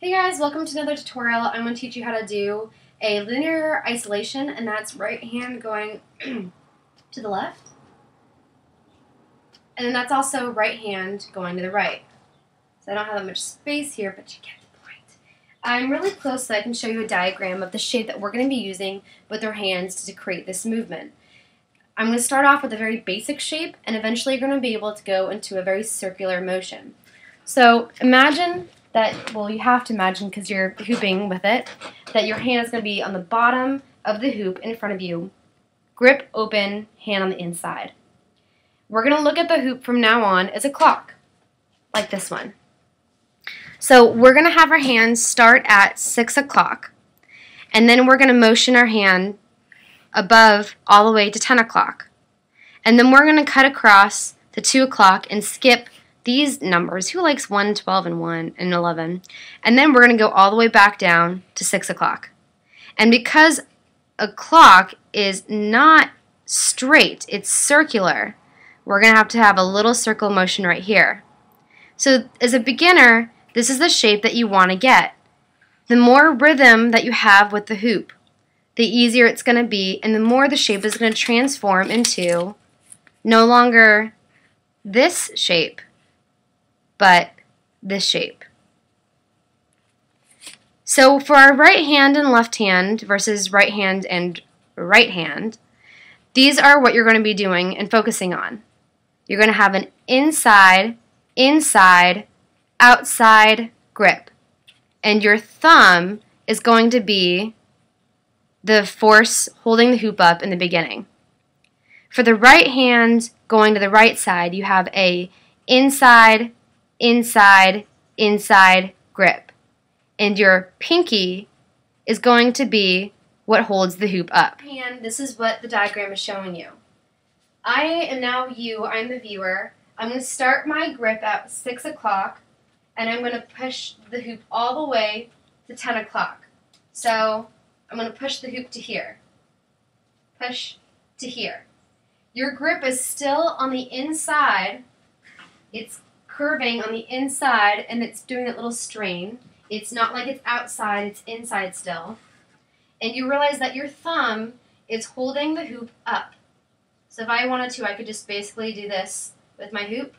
Hey guys, welcome to another tutorial. I'm going to teach you how to do a linear isolation, and that's right hand going to the left, and then that's also right hand going to the right. So I don't have that much space here, but you get the point. I'm really close so I can show you a diagram of the shape that we're going to be using with our hands to create this movement. I'm going to start off with a very basic shape, and eventually you're going to be able to go into a very circular motion. So imagine that, well, you have to imagine because you're hooping with it, that your hand is going to be on the bottom of the hoop in front of you. Grip open, hand on the inside. We're going to look at the hoop from now on as a clock, like this one. So we're going to have our hands start at 6 o'clock, and then we're going to motion our hand above all the way to 10 o'clock. And then we're going to cut across to 2 o'clock and skip these numbers. Who likes 1, 12, and 1, and 11? And then we're going to go all the way back down to 6 o'clock. And because a clock is not straight, it's circular, we're going to have a little circle motion right here. So as a beginner, this is the shape that you want to get. The more rhythm that you have with the hoop, the easier it's going to be, and the more the shape is going to transform into no longer this shape, but this shape. So for our right hand and left hand versus right hand and right hand, these are what you're going to be doing and focusing on. You're going to have an inside, inside, outside grip. And your thumb is going to be the force holding the hoop up in the beginning. For the right hand going to the right side, you have a inside, inside, inside grip. And your pinky is going to be what holds the hoop up. And this is what the diagram is showing you. I am now you, I'm the viewer. I'm going to start my grip at 6 o'clock, and I'm going to push the hoop all the way to 10 o'clock. So I'm going to push the hoop to here. Push to here. Your grip is still on the inside. It's curving on the inside, and it's doing that little strain. It's not like it's outside, it's inside still. And you realize that your thumb is holding the hoop up. So if I wanted to, I could just basically do this with my hoop.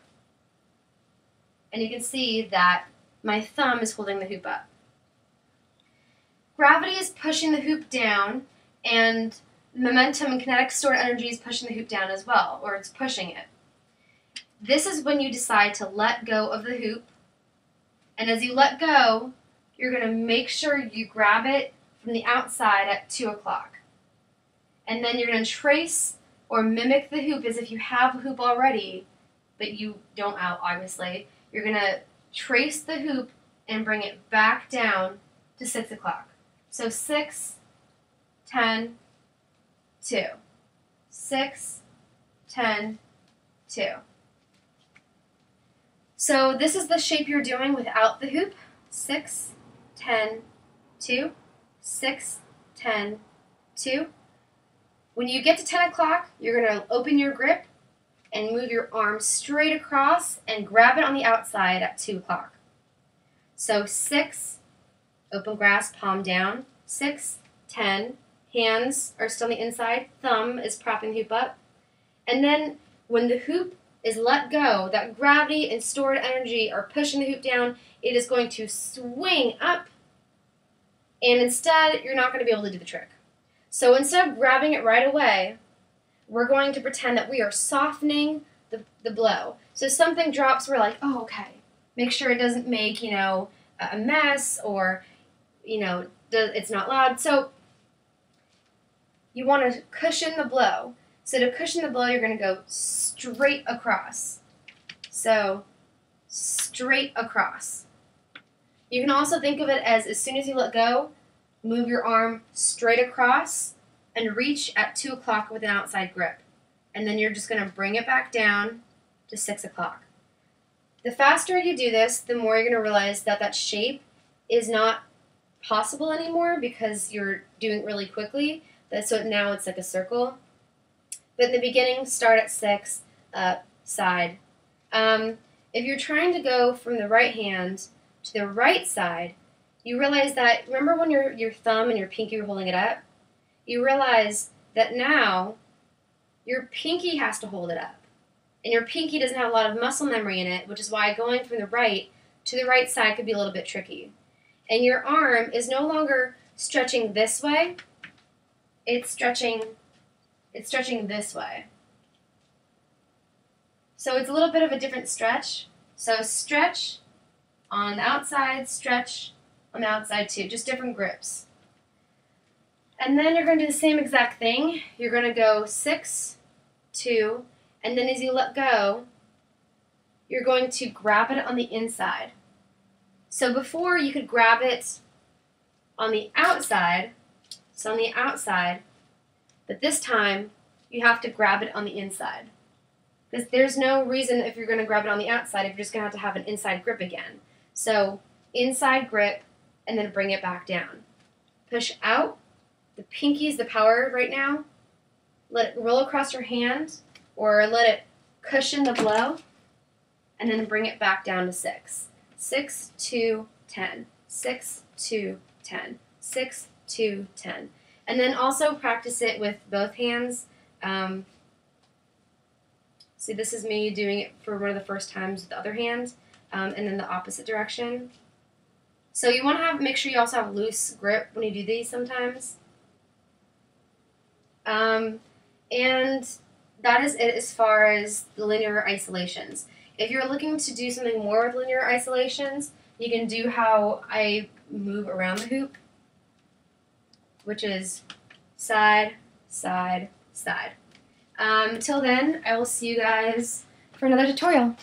And you can see that my thumb is holding the hoop up. Gravity is pushing the hoop down, and momentum and kinetic stored energy is pushing the hoop down as well, or it's pushing it. This is when you decide to let go of the hoop, and as you let go, you're going to make sure you grab it from the outside at 2 o'clock. And then you're going to trace or mimic the hoop as if you have a hoop already, but you don't obviously. You're going to trace the hoop and bring it back down to 6 o'clock. So 6, 10, 2. 6, 10, 2. So this is the shape you're doing without the hoop. 6, 10, 2. 6, 10, 2. When you get to 10 o'clock, you're going to open your grip and move your arm straight across and grab it on the outside at 2 o'clock. So 6, open grasp, palm down. 6, 10, hands are still on the inside, thumb is propping the hoop up. And then when the hoop is let go, that gravity and stored energy are pushing the hoop down, it is going to swing up, and instead you're not going to be able to do the trick. So instead of grabbing it right away, we're going to pretend that we are softening the blow. So something drops, we're like, oh, okay. Make sure it doesn't make, a mess, or, it's not loud. So you want to cushion the blow. So to cushion the blow, you're going to go straight across. So straight across. You can also think of it as soon as you let go, move your arm straight across and reach at 2 o'clock with an outside grip. And then you're just going to bring it back down to 6 o'clock. The faster you do this, the more you're going to realize that that shape is not possible anymore because you're doing it really quickly. So now it's like a circle. But in the beginning, start at 6, up, side. If you're trying to go from the right hand to the right side, you realize that, remember when your thumb and your pinky were holding it up? You realize that now your pinky has to hold it up. And your pinky doesn't have a lot of muscle memory in it, which is why going from the right to the right side could be a little bit tricky. And your arm is no longer stretching this way, it's stretching this way. So it's a little bit of a different stretch. So stretch on the outside, stretch on the outside too, just different grips. And then you're going to do the same exact thing. You're going to go 6, 2, and then as you let go, you're going to grab it on the inside. So before you could grab it on the outside, but this time you have to grab it on the inside. Because there's no reason if you're going to grab it on the outside if you're just going to have an inside grip again. So inside grip and then bring it back down. Push out. The pinky is the power right now. Let it roll across your hand or let it cushion the blow and then bring it back down to 6. 6, 2, 10. 6, 2, 10. 6, 2, 10. And then also practice it with both hands. See, this is me doing it for one of the first times with the other hand, and then the opposite direction. So you want to make sure you also have loose grip when you do these sometimes. And that is it as far as the linear isolations. If you're looking to do something more with linear isolations, you can do how I move around the hoop, which is side, side, side. Till then, I will see you guys for another tutorial.